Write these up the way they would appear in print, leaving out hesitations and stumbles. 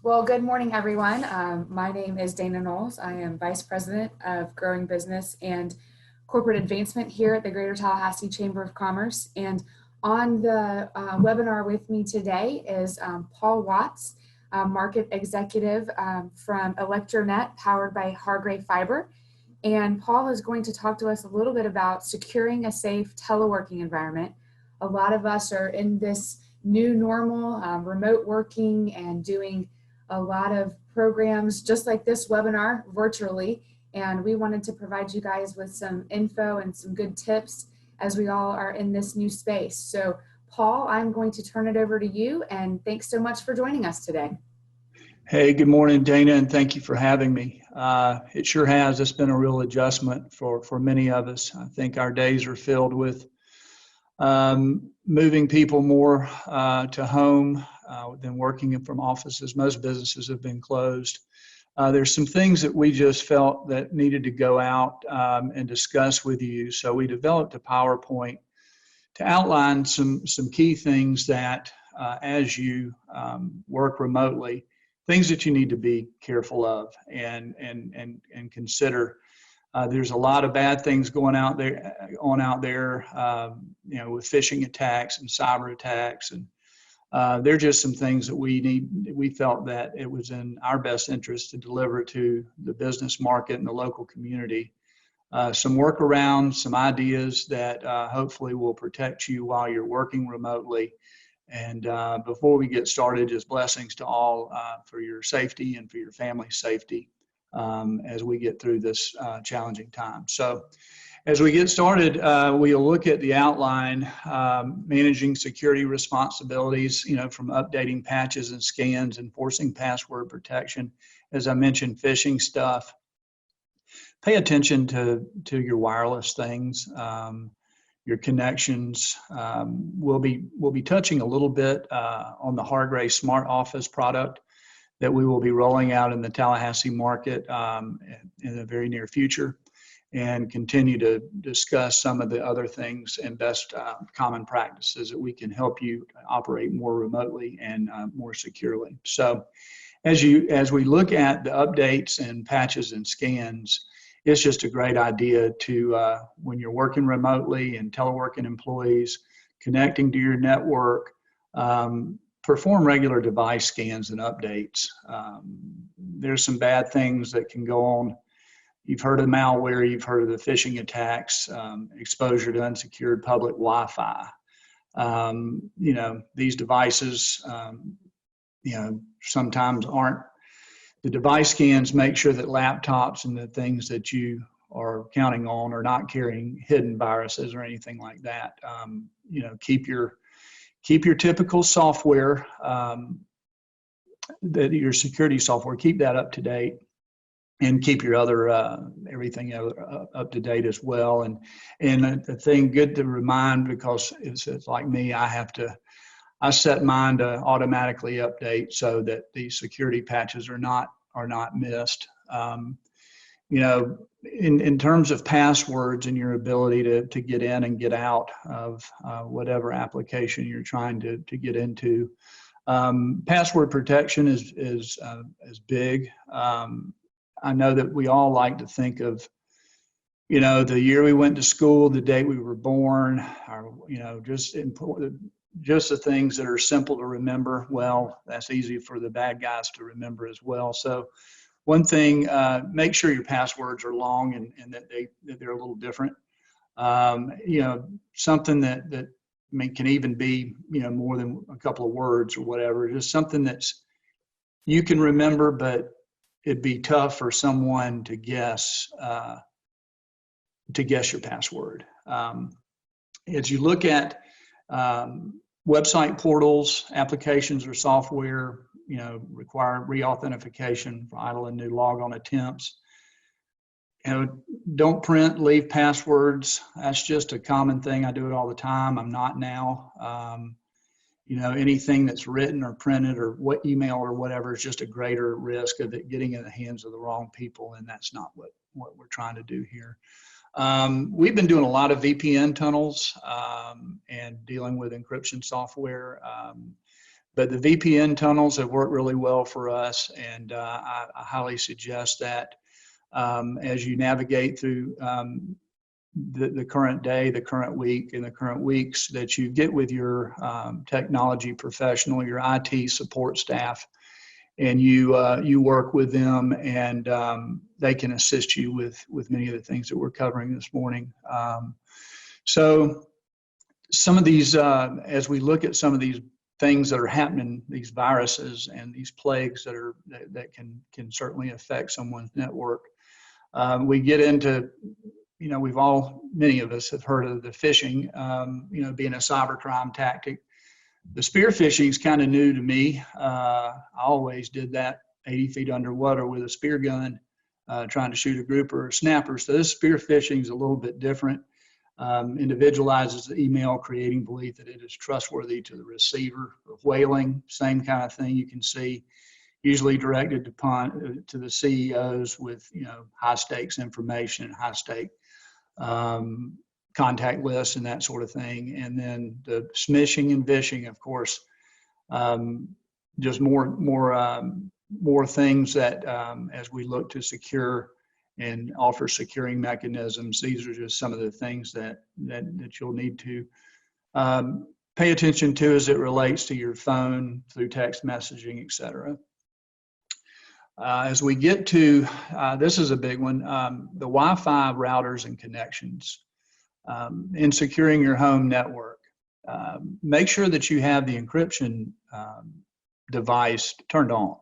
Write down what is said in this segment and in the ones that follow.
Well, good morning, everyone. My name is Dana Knowles. I am Vice President of Growing Business and Corporate Advancement here at the Greater Tallahassee Chamber of Commerce. And on the webinar with me today is Paul Watts, Market Executive from Electronet, powered by Hargray Fiber. And Paul is going to talk to us a little bit about securing a safe teleworking environment. A lot of us are in this new normal, remote working and doing a lot of programs just like this webinar virtually, and we wanted to provide you guys with some info and some good tips as we all are in this new space. So Paul, I'm going to turn it over to you, and thanks so much for joining us today. Hey, good morning, Dana, and thank you for having me. It sure has. It's been a real adjustment for many of us. I think our days are filled with moving people more to home than working from offices. Most businesses have been closed. There's some things that we just felt that needed to go out and discuss with you. So we developed a PowerPoint to outline some key things that as you work remotely, things that you need to be careful of and consider. There's a lot of bad things going out there, with phishing attacks and cyber attacks, and they're just some things that we felt that it was in our best interest to deliver to the business market and the local community. Some workarounds, some ideas that hopefully will protect you while you're working remotely. And before we get started, just blessings to all for your safety and for your family's safety as we get through this challenging time. So as we get started, we'll look at the outline, managing security responsibilities, from updating patches and scans, enforcing password protection. As I mentioned, phishing stuff. Pay attention to your wireless things, your connections. We'll be touching a little bit on the Hargray Smart Office product that we will be rolling out in the Tallahassee market in the very near future, and continue to discuss some of the other things and best common practices that we can help you operate more remotely and more securely. So as we look at the updates and patches and scans, it's just a great idea to, when you're working remotely and teleworking employees, connecting to your network, perform regular device scans and updates. There's some bad things that can go on. You've heard of malware, you've heard of the phishing attacks, exposure to unsecured public Wi-Fi. These devices, sometimes aren't. The device scans make sure that laptops and the things that you are counting on are not carrying hidden viruses or anything like that. Keep your typical software, your security software, keep that up to date, and keep your other everything up to date as well. And the thing good to remind, because it's like me, I set mine to automatically update so that the security patches are not missed. In terms of passwords and your ability to get in and get out of whatever application you're trying to get into, password protection is big. I know that we all like to think of, the year we went to school, the date we were born, or, just the things that are simple to remember. Well, that's easy for the bad guys to remember as well. So one thing, make sure your passwords are long and that they're a little different. Something that can even be, more than a couple of words or whatever, just something that's you can remember, but it'd be tough for someone to guess your password. As you look at website portals, applications or software, require re-authentication for idle and new logon attempts. Don't print, leave passwords. That's just a common thing. I do it all the time. I'm not now. Anything that's written or printed or what email or whatever is just a greater risk of it getting in the hands of the wrong people, and that's not what we're trying to do here. We've been doing a lot of VPN tunnels and dealing with encryption software. But the VPN tunnels have worked really well for us, and I highly suggest that as you navigate through the current day, the current week, and the current weeks, that you get with your technology professional, your IT support staff, and you work with them, and they can assist you with many of the things that we're covering this morning. So some of these, as we look at some of these things that are happening, these viruses and these plagues that can certainly affect someone's network, we get into, many of us have heard of the phishing, being a cybercrime tactic. The spear phishing is kind of new to me. I always did that 80 feet underwater with a spear gun, trying to shoot a grouper or snapper. So this spear phishing is a little bit different. Individualizes the email, creating belief that it is trustworthy to the receiver. Whaling, same kind of thing you can see, usually directed to the CEOs with high stakes information, high stake contact lists and that sort of thing. And then the smishing and vishing, of course, just more things that as we look to secure and offer securing mechanisms, these are just some of the things that you'll need to pay attention to as it relates to your phone, through text messaging, et cetera. As we get to, this is a big one, the Wi-Fi routers and connections. In securing your home network, make sure that you have the encryption device turned on.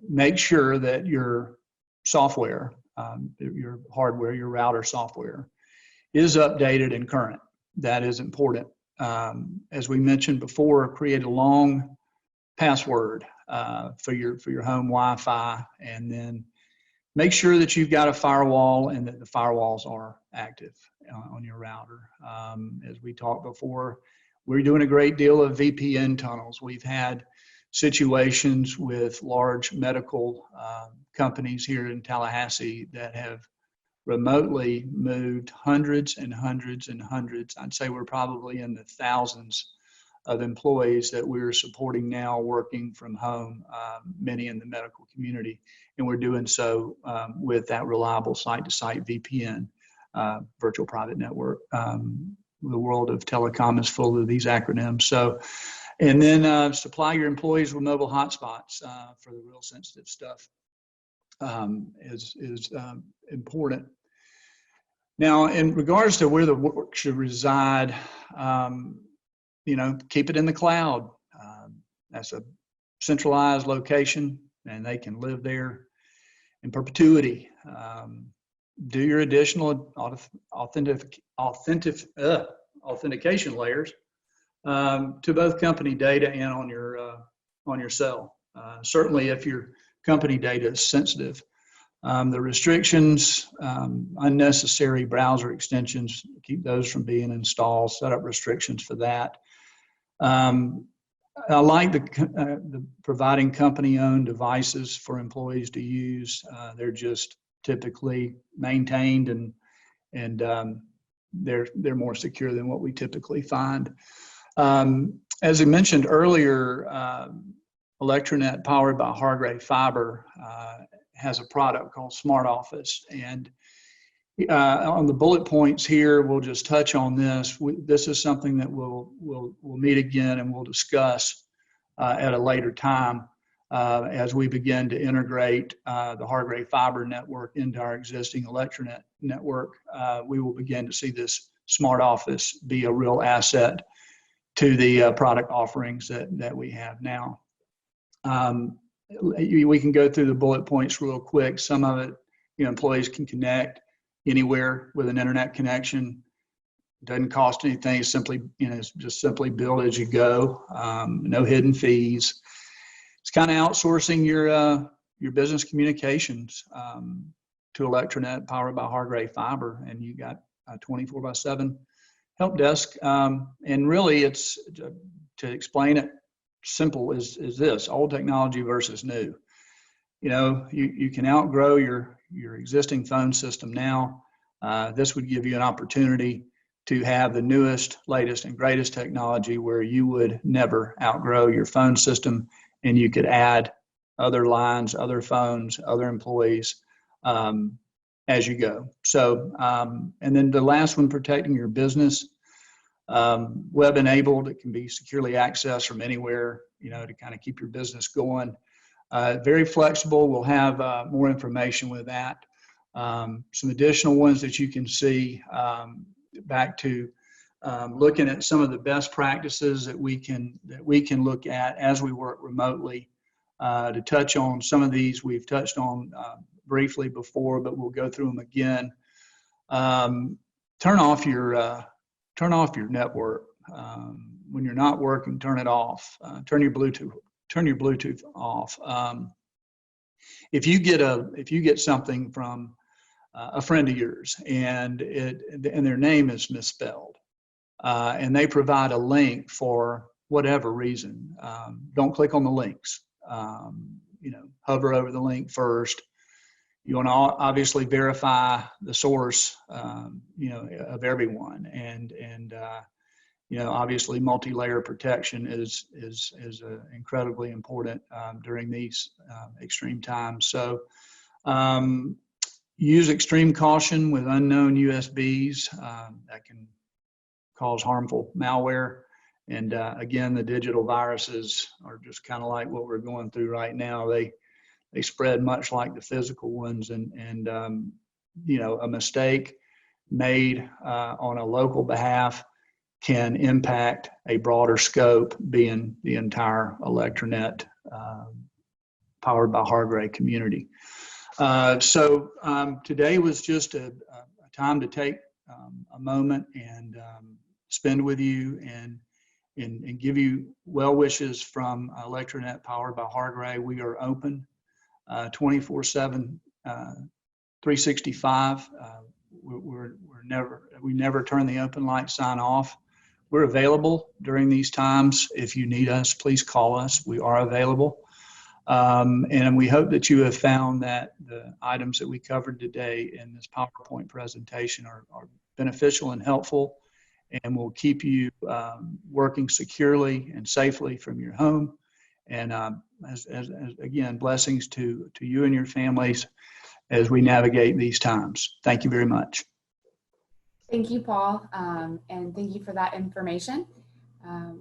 Make sure that your software, your hardware, your router software is updated and current. That is important. As we mentioned before, create a long password for your home Wi-Fi, and then make sure that you've got a firewall and that the firewalls are active on your router. As we talked before, we're doing a great deal of VPN tunnels. We've had situations with large medical companies here in Tallahassee that have remotely moved hundreds and hundreds and hundreds. I'd say we're probably in the thousands of employees that we're supporting now working from home, many in the medical community. And we're doing so with that reliable site-to-site VPN, virtual private network. The world of telecom is full of these acronyms. So, and then supply your employees with mobile hotspots for the real sensitive stuff is important. Now, in regards to where the work should reside, keep it in the cloud. That's a centralized location, and they can live there in perpetuity. Do your additional authentication layers to both company data and on your cell. Certainly, if your company data is sensitive, the restrictions, unnecessary browser extensions, keep those from being installed. Set up restrictions for that. I like the providing company-owned devices for employees to use. They're just typically maintained and they're more secure than what we typically find. As I mentioned earlier, Electronet, powered by Hargray Fiber, has a product called Smart Office, and on the bullet points here, we'll just touch on this. This is something that we'll meet again and we'll discuss at a later time as we begin to integrate the Hargray Fiber network into our existing Electronet network. We will begin to see this Smart Office be a real asset to the product offerings that we have now. We can go through the bullet points real quick. Some of it, employees can connect anywhere with an internet connection. Doesn't cost anything. It's simply, just simply build as you go. No hidden fees. It's kind of outsourcing your business communications to Electronet, powered by Hargray Fiber, and you got a 24/7 help desk. And really, it's to explain it simple is this: old technology versus new. You can outgrow your existing phone system now. This would give you an opportunity to have the newest, latest, and greatest technology where you would never outgrow your phone system, and you could add other lines, other phones, other employees as you go. So, and then the last one, protecting your business. Web enabled, it can be securely accessed from anywhere, to kind of keep your business going. Very flexible. We'll have more information with that. Some additional ones that you can see, back to looking at some of the best practices that we can look at as we work remotely. To touch on some of these, we've touched on briefly before, but we'll go through them again. Turn off your network when you're not working. Turn it off. Turn your Bluetooth off. If you get something from a friend of yours and their name is misspelled, and they provide a link for whatever reason, don't click on the links. Hover over the link first. You want to obviously verify the source, of everyone, and obviously multi-layer protection is incredibly important during these extreme times. So use extreme caution with unknown USBs that can cause harmful malware. And again, the digital viruses are just kind of like what we're going through right now. They spread much like the physical ones, and a mistake made on a local behalf can impact a broader scope, being the entire Electronet powered by Hargray community. So today was just a time to take a moment and spend with you and give you well wishes from Electronet powered by Hargray. We are open 24/7, 365. We never turn the open light sign off. We're available during these times. If you need us, please call us. We are available. And we hope that you have found that the items that we covered today in this PowerPoint presentation are beneficial and helpful, and will keep you working securely and safely from your home. And as again, blessings to you and your families as we navigate these times. Thank you very much. Thank you, Paul, and thank you for that information.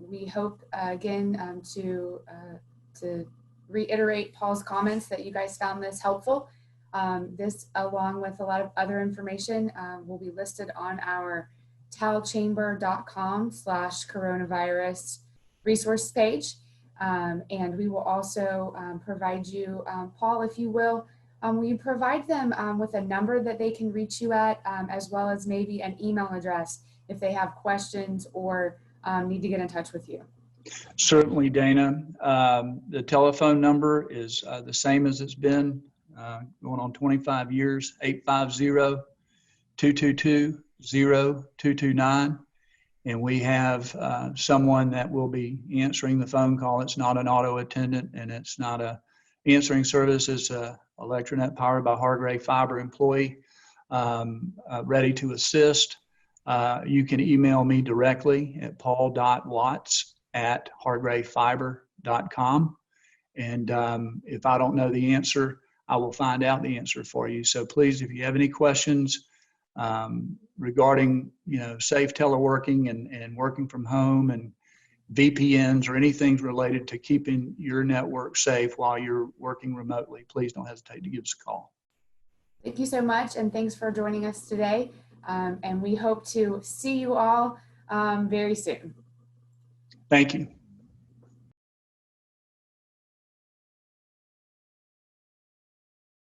We hope again to reiterate Paul's comments that you guys found this helpful. This, along with a lot of other information, will be listed on our talchamber.com/coronavirus resource page. And we will also provide you, Paul, if you will you provide them with a number that they can reach you at, as well as maybe an email address if they have questions or need to get in touch with you? Certainly, Dana. The telephone number is the same as it's been going on 25 years, 850-222-0229. And we have someone that will be answering the phone call. It's not an auto attendant, and it's not a answering service. It's a Electronet powered by Hargray Fiber employee ready to assist. You can email me directly at paul.watts@hargrayfiber.com. And if I don't know the answer, I will find out the answer for you. So please, if you have any questions regarding safe teleworking and working from home and VPNs or anything related to keeping your network safe while you're working remotely, please don't hesitate to give us a call. Thank you so much, and thanks for joining us today. And we hope to see you all very soon. Thank you.